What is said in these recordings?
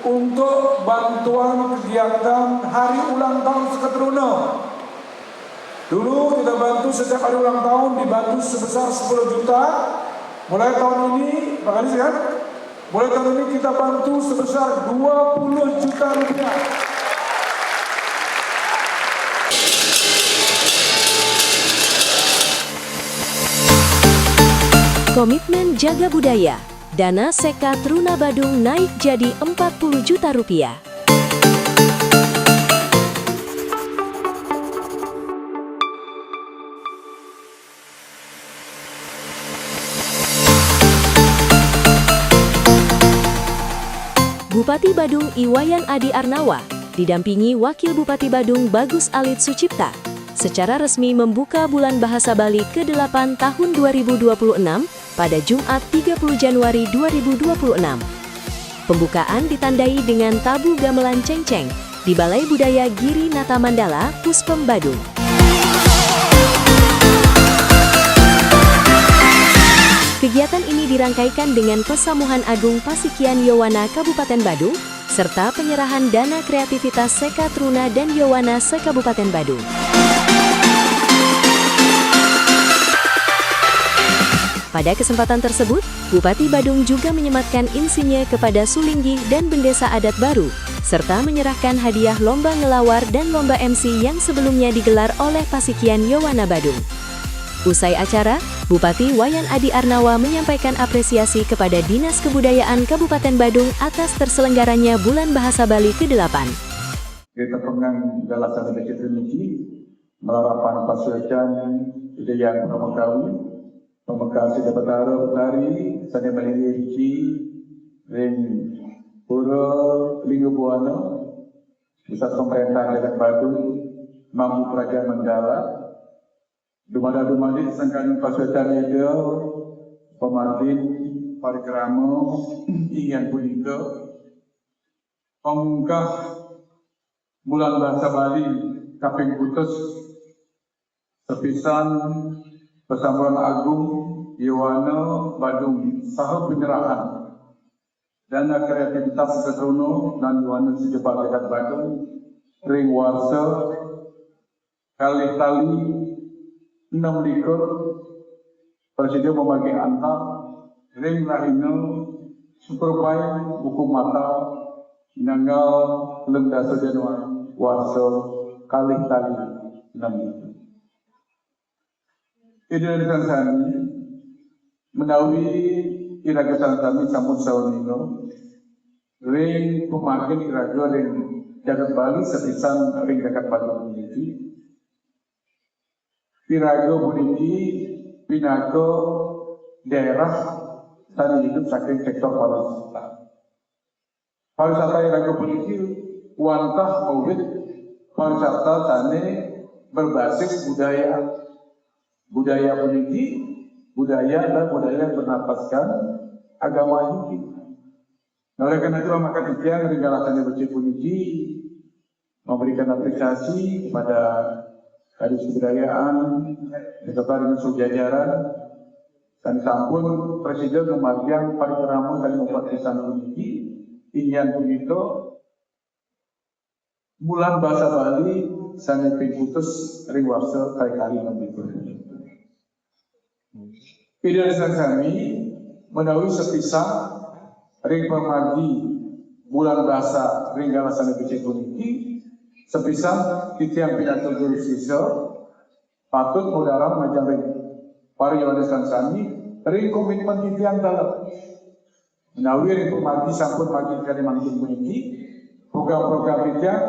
untuk bantuan kegiatan hari ulang tahun Seketruna. Dulu kita bantu setiap hari ulang tahun dibantu sebesar 10 juta. Mulai tahun ini, Pak Kadis kan? Mulai tahun ini kita bantu sebesar 20 juta rupiah. Komitmen jaga budaya. Dana Seka Truna Badung naik jadi 40 juta rupiah. Bupati Badung Iwayan Adi Arnawa didampingi Wakil Bupati Badung Bagus Alit Sucipta secara resmi membuka Bulan Bahasa Bali ke-8 tahun 2026 pada Jumat 30 Januari 2026. Pembukaan ditandai dengan tabu gamelan cengceng di Balai Budaya Giri Nata Mandala, Puspem Badung. Kegiatan ini dirangkaikan dengan Pesamuhan Agung Pasikian Yowana Kabupaten Badung, serta penyerahan dana kreativitas Seka Truna dan Yowana se-Kabupaten Badung. Pada kesempatan tersebut, Bupati Badung juga menyematkan insinya kepada Sulinggi dan Bendesa Adat Baru, serta menyerahkan hadiah lomba ngelawar dan lomba MC yang sebelumnya digelar oleh Pasikian Yowana Badung. Usai acara, Bupati Wayan Adi Arnawa menyampaikan apresiasi kepada Dinas Kebudayaan Kabupaten Badung atas terselenggaranya Bulan Bahasa Bali ke-8. Kita pengang galasan Beketreniki, melarapan pasukan Budaya Pramakawi, Pemakasi dapat taruh dari sana memiliki ring pura Linggo Buana, pusat pemerintahan dekat Badung, mampu kerajaan Mandala, Dumada-dumadi sangkan pasukan itu, pemartin, parikrama, ingin punika, pemungkah Bulan Bahasa Bali, kaping putus, sepisan Pesamuhan Agung Yowana Badung saha penyerahan dana kreativitas Seketruna dan Yowana Sejepat dekat Badung ring warsa kali-kali 6 likur Presiden membagi antar ring rahina superpai buku mata nanggal lemdasa Januari warsa kali-kali 6 likur. Idealisan kami menawi iragasan kami sampun saunino ring pemakin iraga ring jagat Bali sepisan ring jagat Badung ini iraga puniki pinaga daerah tani hidup saking sektor pariwisata. Pariwisata iraga puniki wantah awit pariwisata tani berbasis budaya puniki, budaya dan budaya bernapaskan agama ini. Nah, oleh karena itu maka demikian regalasannya bersih puniki memberikan apresiasi kepada Kadis Kebudayaan beserta dengan sejajaran dan sampun Presiden memarjang parikrama dan mempertisan puniki ingin puniko Bulan Bahasa Bali sangat putus ring warsa kali-kali memikul. Idealisan kami menawi sepisah ring pemagi Bulan Bahasa ring galasan becek puniki sepisah titiang pidato guru siswa patut modal macam ring pariwarisan kami ring komitmen titiang dalam menawi ring pemagi sampun pagi kali mangkin puniki program-program titiang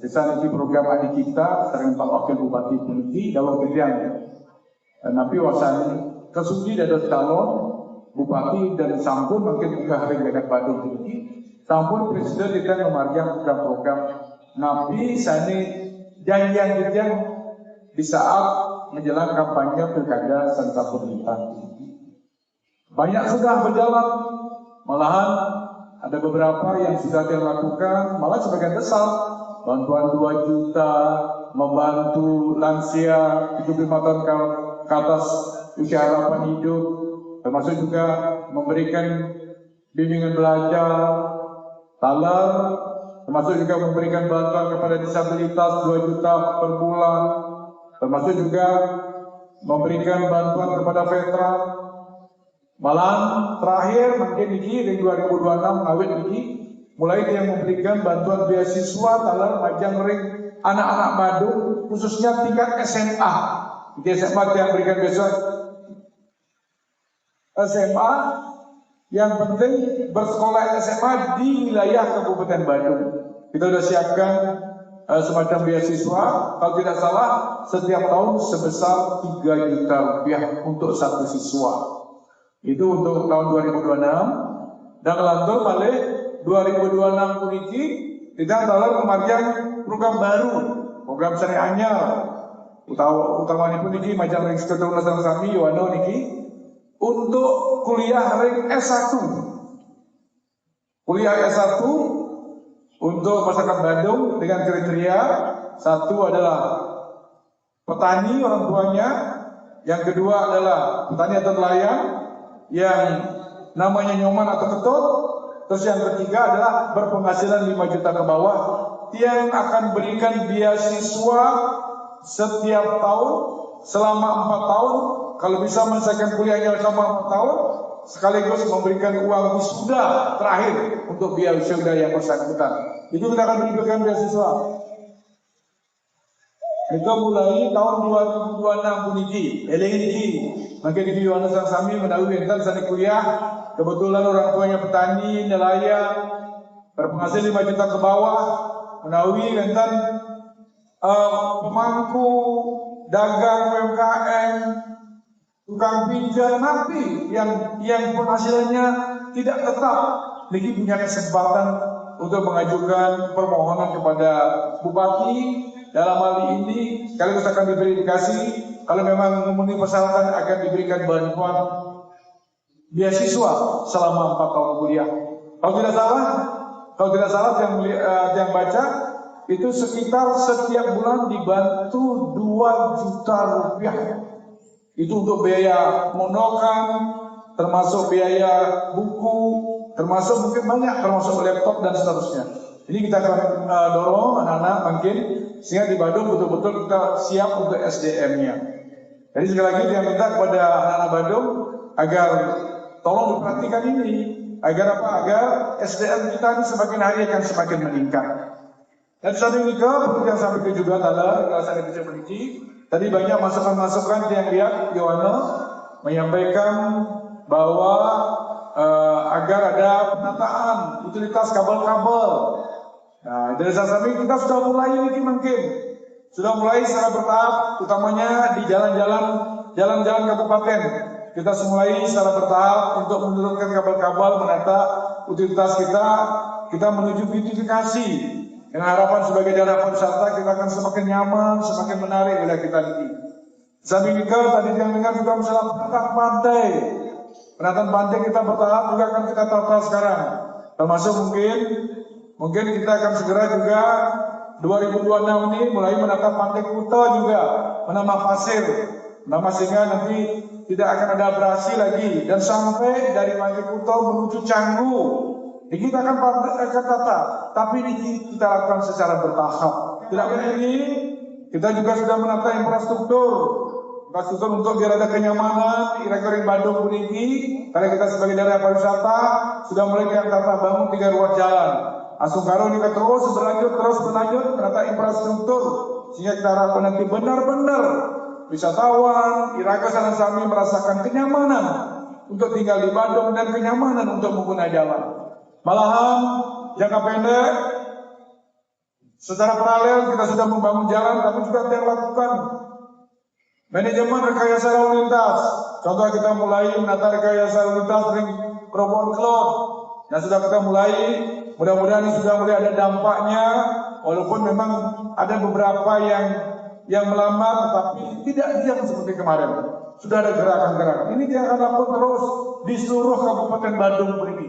desa niki program adik kita sering Pak Wakil Bupati puniki dalam titiang napi wasani kesudi dados calon bupati dan sampun makin juga hari dekat Badung ini sampun presiden kita memarjang program-program napi sani janjian-janjian di saat menjelang kampanye pilkada serta pemerintahan. Banyak sudah berjalan, malahan ada beberapa yang sudah dilakukan, malah sebagian besar bantuan 2 juta membantu lansia 75 tahun ke atas usia harapan hidup, termasuk juga memberikan bimbingan belajar taler, termasuk juga memberikan bantuan kepada disabilitas 2 juta per bulan, termasuk juga memberikan bantuan kepada veteran. Malam terakhir mungkin ini di 2026 awet ini mulai dia memberikan bantuan beasiswa taler majang ring anak-anak Badung khususnya tingkat SMA. Di SMA yang berikan beasiswa SMA yang penting bersekolah SMA di wilayah Kabupaten Badung. Kita sudah siapkan semacam beasiswa, kalau tidak salah setiap tahun sebesar 3 juta rupiah untuk satu siswa. Itu untuk tahun 2026 dan lantur balik 2026 puniki kita dalam kemarin program baru, program seri anyar utamanya puniki majang ring sekedul nasang sami yoano niki untuk kuliah ring S1. Kuliah S1 untuk masyarakat Bandung dengan kriteria satu adalah petani orang tuanya, yang kedua adalah petani atau nelayan yang namanya nyoman atau ketut, terus yang ketiga adalah berpenghasilan 5 juta ke bawah yang akan berikan beasiswa setiap tahun selama 4 tahun, kalau bisa menyelesaikan kuliahnya selama 4 tahun, sekaligus memberikan uang wisuda terakhir untuk biaya wisuda yang bersangkutan. Itu kita akan berikan beasiswa. Itu mulai tahun 2026 puniki, elengi makin di Yohanes sang sami mendahului entar sana kuliah, kebetulan orang tuanya petani, nelayan, berpenghasil 5 juta ke bawah, mendahului entar pemangku, dagang UMKM, tukang pinjam napi yang penghasilannya tidak tetap, lagi punya kesempatan untuk mengajukan permohonan kepada Bupati. Dalam hal ini, sekaligus akan diverifikasi kalau memang memenuhi persyaratan akan diberikan bantuan beasiswa selama 4 tahun kuliah. Kalau tidak salah yang baca itu sekitar setiap bulan dibantu 2 juta rupiah. Itu untuk biaya mondokan, termasuk biaya buku, termasuk mungkin banyak, termasuk laptop dan seterusnya. Ini kita akan dorong anak-anak mungkin sehingga di Badung betul-betul kita siap untuk SDM-nya. Jadi sekali lagi dia minta kepada anak-anak Badung agar tolong diperhatikan ini, agar apa? Agar SDM kita ini semakin hari akan semakin meningkat. Dan saat ini seperti yang sampaikan juga dalam saya bisa memiliki. Tadi banyak masukan-masukan yang lihat Yohana menyampaikan bahwa agar ada penataan utilitas kabel-kabel. Nah, dari saat ini kita sudah mulai ini mungkin sudah mulai secara bertahap, utamanya di jalan-jalan kabupaten. Kita mulai secara bertahap untuk menurunkan kabel-kabel, menata utilitas kita menuju beautifikasi. Dengan harapan sebagai daerah pariwisata kita akan semakin nyaman, semakin menarik wilayah kita ini. Samping itu tadi yang dengar juga masalah penataan pantai. Penataan pantai kita bertahap juga akan kita tata sekarang. Termasuk mungkin kita akan segera juga 2026 ini mulai menata pantai Kuta juga, menambah pasir, sehingga nanti tidak akan ada abrasi lagi dan sampai dari pantai Kuta menuju Canggu. Ini kita akan tata, tapi ini kita lakukan secara bertahap. Tidak ini kita juga sudah menata infrastruktur untuk biar ada kenyamanan di Rektorin Bandung ini. Karena kita sebagai daerah pariwisata sudah mulai kita tata bangun 3 ruas jalan. Asungkaro ini terus berlanjut menata infrastruktur sehingga kita harapkan nanti benar-benar wisatawan Iraga Sanan Sami merasakan kenyamanan untuk tinggal di Bandung dan kenyamanan untuk menggunakan jalan. Malahan jangka pendek secara paralel kita sudah membangun jalan, tapi juga kita lakukan manajemen rekayasa lalu lintas. Contoh kita mulai menata rekayasa lalu lintas ring Krobon Klot yang sudah kita mulai. Mudah-mudahan ini sudah mulai ada dampaknya, walaupun memang ada beberapa yang melambat, tetapi tidak diam seperti kemarin. Sudah ada gerakan-gerakan. Ini dia akan lakukan terus di seluruh Kabupaten Bandung ini.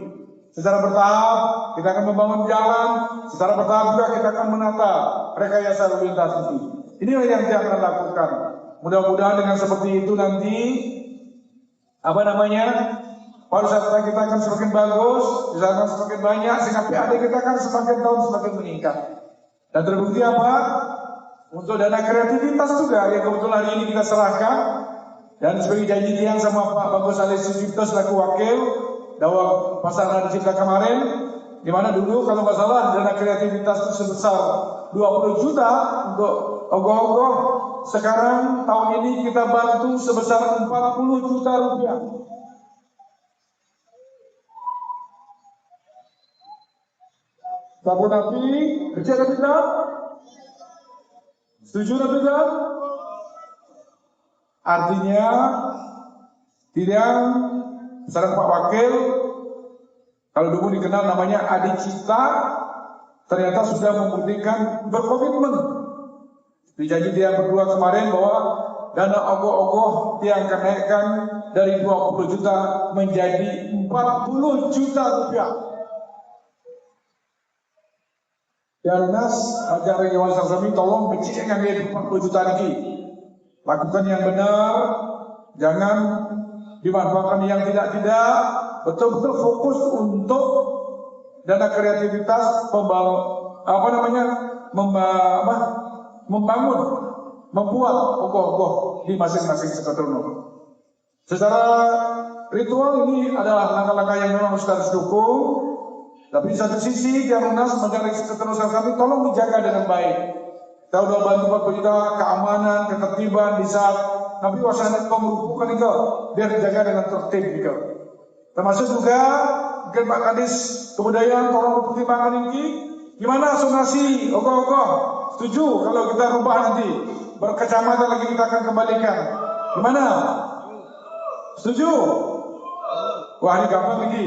Secara bertahap kita akan membangun jalan, secara bertahap juga kita akan menata rekayasa lalu lintas ini. Inilah yang kita akan lakukan. Mudah-mudahan dengan seperti itu nanti pariwisata kita akan semakin bagus, wisatawan semakin banyak, sehingga PAD kita akan semakin tahun semakin meningkat. Dan terbukti apa? Untuk dana kreativitas juga yang kebetulan hari ini kita serahkan, dan sebagai janji Tiang sama Pak Bagus Ali Sucipto selaku wakil dalam pasangan Cipta kemarin, di mana dulu kalau nggak salah dana kreativitas itu sebesar 20 juta untuk ogoh-ogoh. Sekarang tahun ini kita bantu sebesar 40 juta rupiah. Sabun api, kecil tidak? Setuju tidak? Artinya, tidak, sekarang Pak Wakil, kalau dulu dikenal namanya Adik Cipta, ternyata sudah membuktikan berkomitmen. Dijanji dia berdua kemarin bahwa dana ogoh-ogoh dia akan naikkan dari 20 juta menjadi 40 juta rupiah. Dan Nas, ajar Regiwan Sarsami, tolong becikkan dia 40 juta lagi. Lakukan yang benar, jangan dimanfaatkan yang tidak-tidak, betul-betul fokus untuk dana kreativitas membangun, membuat ogoh-ogoh di masing-masing Seketrono. Secara ritual ini adalah langkah-langkah yang memang harus didukung, tapi di satu sisi Tianunas Majalengka Seketrono kami tolong dijaga dengan baik. Kita udah bantu Pak kita keamanan, ketertiban di saat Nabi wasana kau merupakan itu biar dijaga dengan tertib itu. Termasuk juga mungkin Pak Kadis Kebudayaan tolong mempertimbangkan ini. Gimana sonasi ogoh-ogoh? Setuju kalau kita rubah nanti berkecamatan lagi kita akan kembalikan. Gimana? Setuju? Wah ini gampang lagi.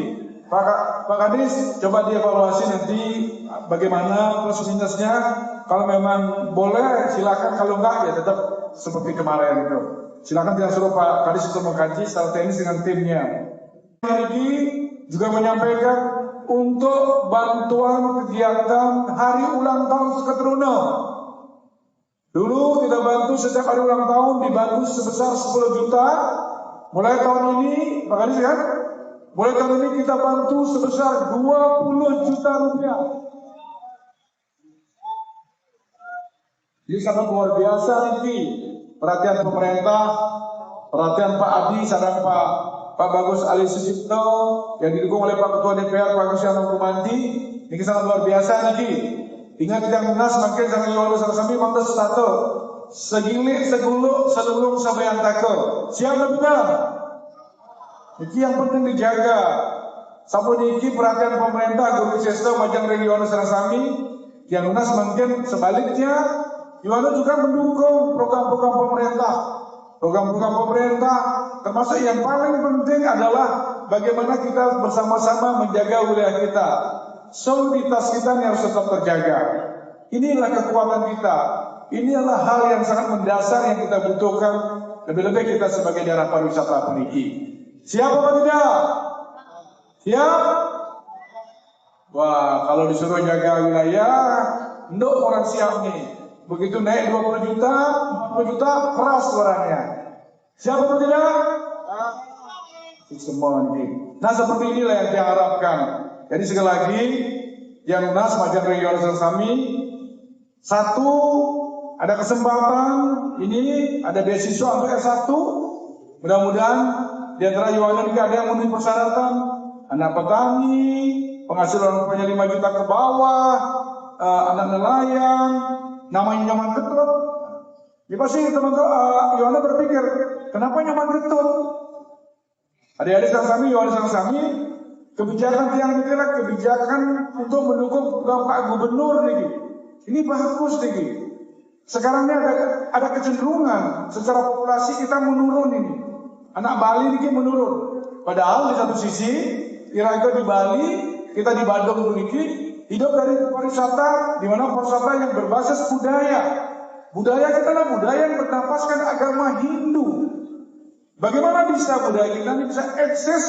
Pak Kadis coba dievaluasi nanti bagaimana plus minusnya. Kalau memang boleh silakan, kalau enggak ya tetap seperti kemarin itu. Silakan tidak suruh Pak Kadis untuk mengkaji secara teknis dengan timnya. Ini juga menyampaikan untuk bantuan kegiatan hari ulang tahun Seketrono. Dulu kita bantu setiap hari ulang tahun dibantu sebesar 10 juta. Mulai tahun ini, Pak Kadis kan? Mulai tahun ini kita bantu sebesar 20 juta rupiah. Ini sangat luar biasa ini. Perhatian pemerintah, perhatian Pak Adi, sadar Pak Bagus Ali Sucipto yang didukung oleh Pak Ketua DPR Pak Kusyano Kumanti. Ini sangat luar biasa ini. Ingat yang Nas makin sangat luar biasa kami mantas satu. Segilik seguluk selulung sabayan takel. Siap benar. Ini yang penting dijaga. Sampun iki perhatian pemerintah Guru Sesto Majang Regional Sarasami. Yang Nas mungkin sebaliknya Yohana juga mendukung program-program pemerintah. Program-program pemerintah termasuk yang paling penting adalah bagaimana kita bersama-sama menjaga wilayah kita. Soliditas kita ini harus tetap terjaga. Inilah kekuatan kita. Ini adalah hal yang sangat mendasar yang kita butuhkan. Lebih-lebih kita sebagai daerah pariwisata peniki. Siap apa tidak? Siap? Wah, kalau disuruh jaga wilayah, ndok orang siap nih. Begitu naik 20 juta, 40 juta, keras suaranya. Siapa atau tidak? Semua ini. Nah seperti inilah yang diharapkan. Jadi sekali lagi, yang Nas Majang Regional kami, satu, ada kesempatan, ini ada beasiswa untuk S1. Mudah-mudahan di antara Yohanan juga ada yang memenuhi persyaratan. Anak petani, penghasilan rupanya 5 juta ke bawah, anak nelayan, namanya nyaman ketut. Ya pasti teman-teman Yohana berpikir, kenapa nyaman ketut? Adik-adik kami, Yohana kami, kebijakan yang dikira kebijakan untuk mendukung program Pak Gubernur nih. Ini bagus nih. Sekarang ini ada kecenderungan secara populasi kita menurun ini. Anak Bali ini menurun. Padahal di satu sisi, kira-kira di Bali, kita di Bandung ini hidup dari pariwisata, di mana pariwisata yang berbasis budaya. Budaya kita adalah budaya yang bernapaskan agama Hindu. Bagaimana bisa budaya kita ini bisa eksis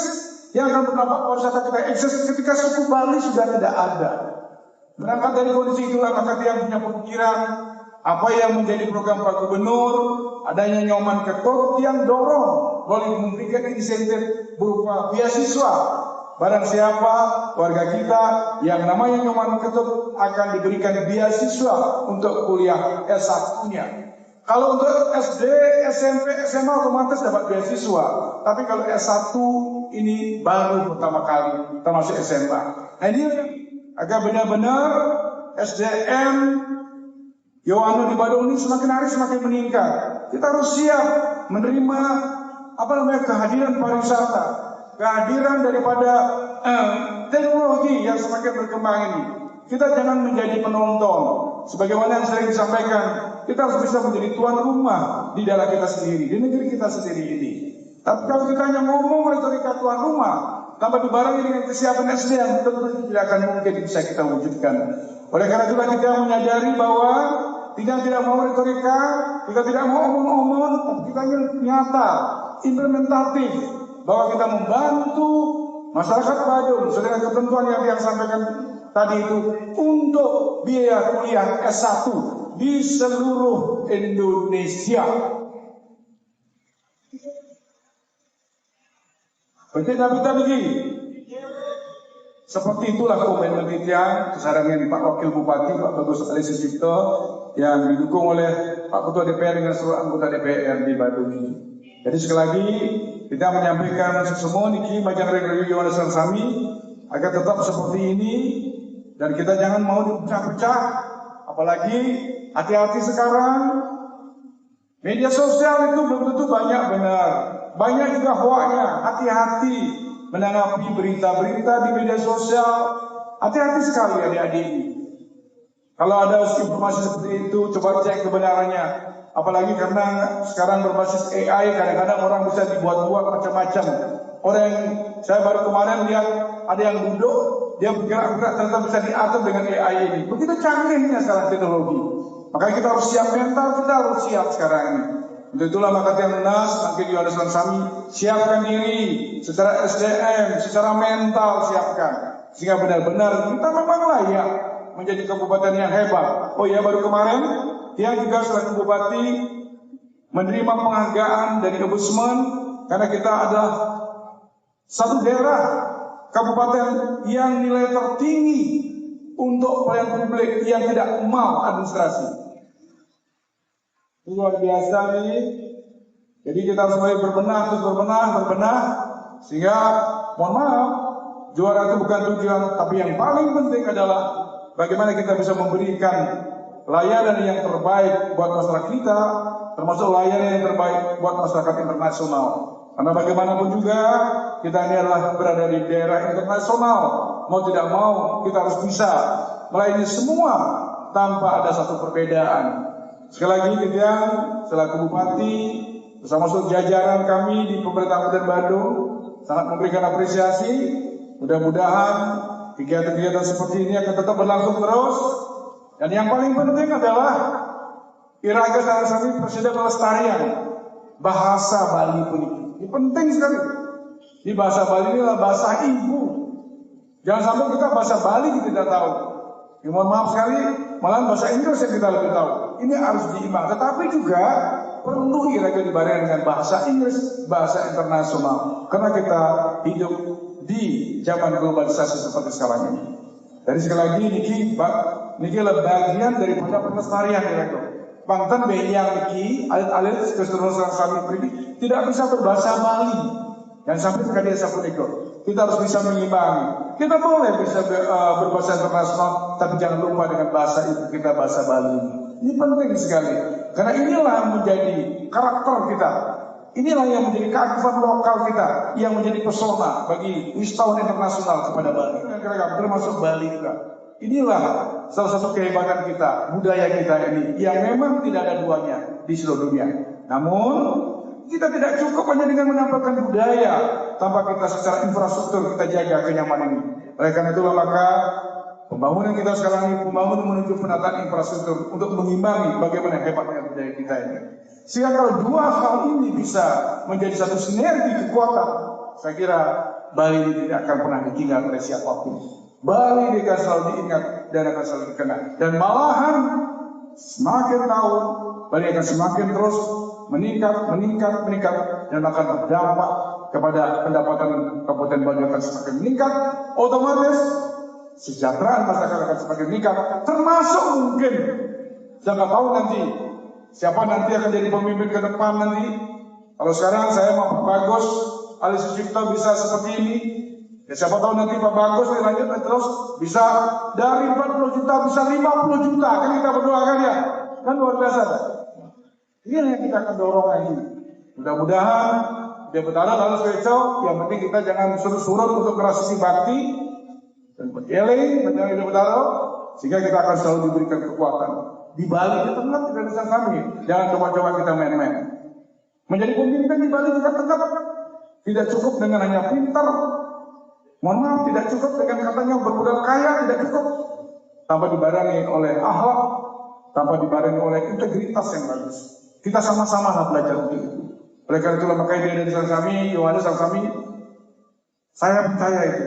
yang akan bernampak pariwisata kita eksis ketika suku Bali sudah tidak ada. Berangkat dari kondisi itulah maka dia punya pemikiran apa yang menjadi program Pak Gubernur, adanya Nyoman Ketut yang dorong boleh memberikan insentif berupa beasiswa. Barang siapa warga kita yang namanya Nyoman Ketut akan diberikan beasiswa untuk kuliah S1-nya. Kalau untuk SD, SMP, SMA otomatis dapat beasiswa. Tapi kalau S1 ini baru pertama kali, termasuk SMA. Nah ini agar benar-benar SDM Yohana di Badung ini semakin hari semakin meningkat. Kita harus siap menerima kehadiran pariwisata, kehadiran daripada teknologi yang semakin berkembang ini. Kita jangan menjadi penonton. Sebagaimana yang sering disampaikan, kita harus bisa menjadi tuan rumah di daerah kita sendiri, di negeri kita sendiri ini. Tapi kalau kita hanya ngomong retorika tuan rumah, tanpa dibarengi dengan kesiapan SDM, tentu tidak akan mungkin bisa kita wujudkan. Oleh karena itulah kita menyadari bahwa kita tidak mau retorika, kita tidak mau omong-omong, tapi kita nyata, implementatif, bahwa kita membantu masyarakat Badung dengan ketentuan yang disampaikan tadi itu untuk biaya kuliah S1 di seluruh Indonesia. Betul tak begini? Seperti itulah komen penelitian kesarangan Pak Wakil Bupati Pak Bagus Ali Sucipto yang didukung oleh Pak Ketua DPR dengan seluruh anggota DPR di Badung ini. Jadi sekali lagi kita menyampaikan semua niki bacaan regulasi Yohanes Sami agar tetap seperti ini dan kita jangan mau dipecah-pecah. Apalagi hati-hati sekarang media sosial itu belum tentu banyak benar, banyak juga hoaknya. Hati-hati menanggapi berita-berita di media sosial. Hati-hati sekali adik-adik ini. Kalau ada informasi seperti itu, coba cek kebenarannya. Apalagi karena sekarang berbasis AI, kadang-kadang orang bisa dibuat-buat macam-macam. Orang yang saya baru kemarin lihat ada yang duduk, dia bergerak-gerak ternyata bisa diatur dengan AI ini. Begitu canggihnya sekarang teknologi. Makanya kita harus siap mental, kita harus siap sekarang ini. Untuk itulah maka yang lunas, makin Yohanes Sami, siapkan diri secara SDM, secara mental siapkan. Sehingga benar-benar kita memang layak menjadi kabupaten yang hebat. Oh ya, baru kemarin dia juga selaku bupati menerima penghargaan dari Ombudsman karena kita adalah satu daerah kabupaten yang nilai tertinggi untuk pelayanan publik yang tidak mal administrasi. Luar biasa ini. Jadi kita harus mulai berbenah, terus berbenah, sehingga mohon maaf, juara itu bukan tujuan, tapi yang paling penting adalah bagaimana kita bisa memberikan layanan yang terbaik buat masyarakat kita, termasuk layanan yang terbaik buat masyarakat internasional. Karena bagaimanapun juga kita ini adalah berada di daerah internasional, mau tidak mau kita harus bisa melayani semua tanpa ada satu perbedaan. Sekali lagi kita selaku bupati bersama seluruh jajaran kami di pemerintah Kabupaten Badung sangat memberikan apresiasi. Mudah-mudahan kegiatan-kegiatan seperti ini akan tetap berlangsung terus. Dan yang paling penting adalah Iraga Sami Presiden Pelestarian bahasa Bali pun ini penting sekali. Di bahasa Bali ini adalah bahasa ibu. Jangan sampai kita bahasa Bali kita tidak tahu. Ya, mohon maaf sekali, malah bahasa Inggris yang kita lebih tahu. Ini harus diimbang. Tetapi juga perlu Iraga dibarengi dengan bahasa Inggris, bahasa internasional. Karena kita hidup di zaman globalisasi seperti sekarang ini. Dari sekali lagi niki adalah bagian daripada pelestarian Iraga. Pantan yang niki alit-alit keseluruhan kami pribadi tidak bisa berbahasa Bali. Dan sampai sekali satu ekor. Kita harus bisa mengimbangi. Kita boleh bisa berbahasa internasional, tapi jangan lupa dengan bahasa ibu kita, bahasa Bali. Ini penting sekali. Karena inilah yang menjadi karakter kita. Inilah yang menjadi kearifan lokal kita, yang menjadi pesona bagi wisatawan internasional kepada Bali. Termasuk Bali juga. Inilah salah satu kehebatan kita, budaya kita ini, yang memang tidak ada duanya di seluruh dunia. Namun, kita tidak cukup hanya dengan menampilkan budaya, tanpa kita secara infrastruktur kita jaga kenyamanan ini. Oleh karena itulah maka pembangunan kita sekarang ini, pembangunan menuju penataan infrastruktur untuk mengimbangi bagaimana hebatnya budaya kita ini. Sehingga kalau dua hal ini bisa menjadi satu sinergi kekuatan, saya kira Bali ini tidak akan pernah ditinggal oleh siapapun. Bali akan selalu diingat dan akan selalu dikenang. Dan malahan semakin tahun Bali akan semakin terus meningkat dan akan berdampak kepada pendapatan Kabupaten Bali akan semakin meningkat. Otomatis kesejahteraan masyarakat akan semakin meningkat, termasuk mungkin siapa tahu nanti siapa nanti akan jadi pemimpin ke depan nanti. Kalau sekarang saya mau Pak Bagus Ali Sucipto bisa seperti ini, ya siapa tahu nanti Pak Bagus lanjut terus bisa dari 40 juta bisa 50 juta, kan kita berdoakan ya, kan luar biasa. Ini yang kita akan dorong lagi. Mudah-mudahan dia bertahan lalu besok, yang penting kita jangan surut-surut untuk merasiki bakti dan berkeliling menjadi bertaruh, sehingga kita akan selalu diberikan kekuatan. Di Bali kita tetap tidak bisa kami, jangan coba-coba kita main-main. Menjadi pemimpin di Bali juga tetap tidak cukup dengan hanya pintar, mohon maaf, tidak cukup dengan katanya bermodal kaya, tidak cukup, tanpa dibarengi oleh akhlak, tanpa dibarengi oleh integritas yang bagus. Kita sama-sama lah belajar untuk itu. Oleh karena itulah makanya dia dari kami, Yohanes kami, saya percaya itu.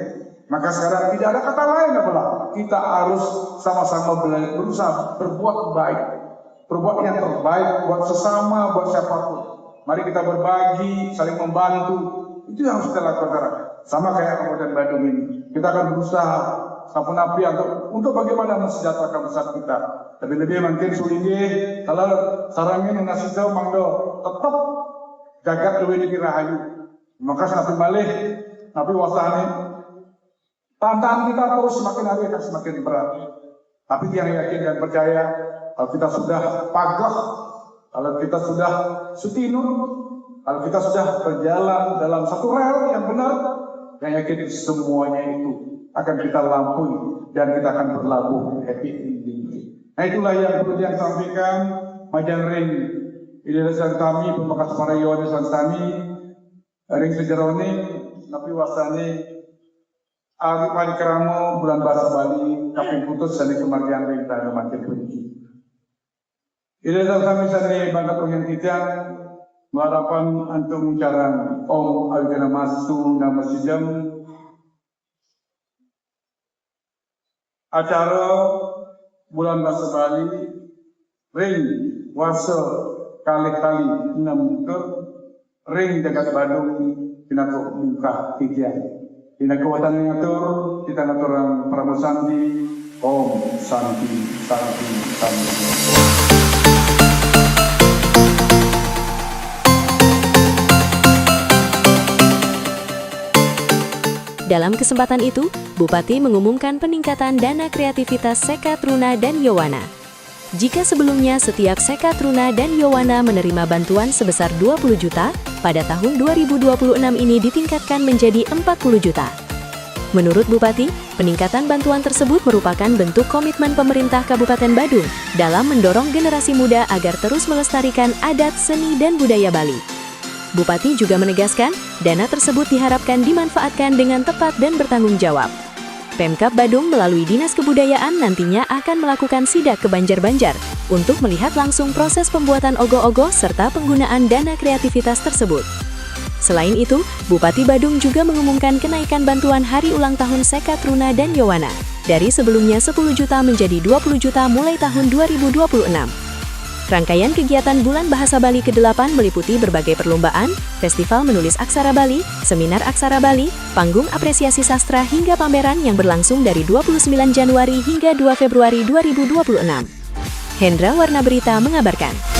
Maka sekarang tidak ada kata lain adalah kita harus sama-sama berusaha berbuat baik, berbuat yang terbaik buat sesama, buat siapapun. Mari kita berbagi, saling membantu. Itu yang harus kita lakukan. Sama kayak Kabupaten Badung ini. Kita akan berusaha sampun api untuk bagaimana mensejahterakan masyarakat kita. Lebih-lebih mungkin sulingi kalau sarangnya nasi jauh mangdo tetap jagat lebih dikirahayu. Maka sampai balik, tapi wasahnya tantangan kita terus semakin hari akan semakin berat. Tapi yang yakin dan percaya, kalau kita sudah pagah, kalau kita sudah sutinun, kalau kita sudah berjalan dalam satu rel yang benar, yang yakin semuanya itu akan kita lampaui dan kita akan berlabuh happy ending. Nah itulah yang perlu yang sampaikan Majan Ring Idealisasi kami pembekas para Yohanes kami Ring sejerone tapi wasane Ari Padi Keramo bulan Barat Bali kaping putus dan kemargian Ring tanah makin benci. Idealisasi kami sani bangkat yang tidak mengharapkan antum jarang Om Algana Masu nama sejam acara bulan Bahasa Bali ring warsa kali-kali 6 ke ring jagat Badung tinako muka tiga tinako watan ngatur kita ngatur Prabu Sandi Om Santi Santi Santi. Dalam kesempatan itu, Bupati mengumumkan peningkatan dana kreativitas Sekat Runa dan Yowana. Jika sebelumnya setiap Sekat Runa dan Yowana menerima bantuan sebesar 20 juta, pada tahun 2026 ini ditingkatkan menjadi 40 juta. Menurut Bupati, peningkatan bantuan tersebut merupakan bentuk komitmen pemerintah Kabupaten Badung dalam mendorong generasi muda agar terus melestarikan adat, seni, dan budaya Bali. Bupati juga menegaskan, dana tersebut diharapkan dimanfaatkan dengan tepat dan bertanggung jawab. Pemkab Badung melalui Dinas Kebudayaan nantinya akan melakukan sidak ke Banjar-Banjar untuk melihat langsung proses pembuatan ogoh-ogoh serta penggunaan dana kreativitas tersebut. Selain itu, Bupati Badung juga mengumumkan kenaikan bantuan hari ulang tahun Sekat Runa dan Yowana dari sebelumnya 10 juta menjadi 20 juta mulai tahun 2026. Rangkaian kegiatan Bulan Bahasa Bali ke-8 meliputi berbagai perlombaan, festival menulis aksara Bali, seminar aksara Bali, panggung apresiasi sastra hingga pameran yang berlangsung dari 29 Januari hingga 2 Februari 2026. Hendra Warna Berita mengabarkan.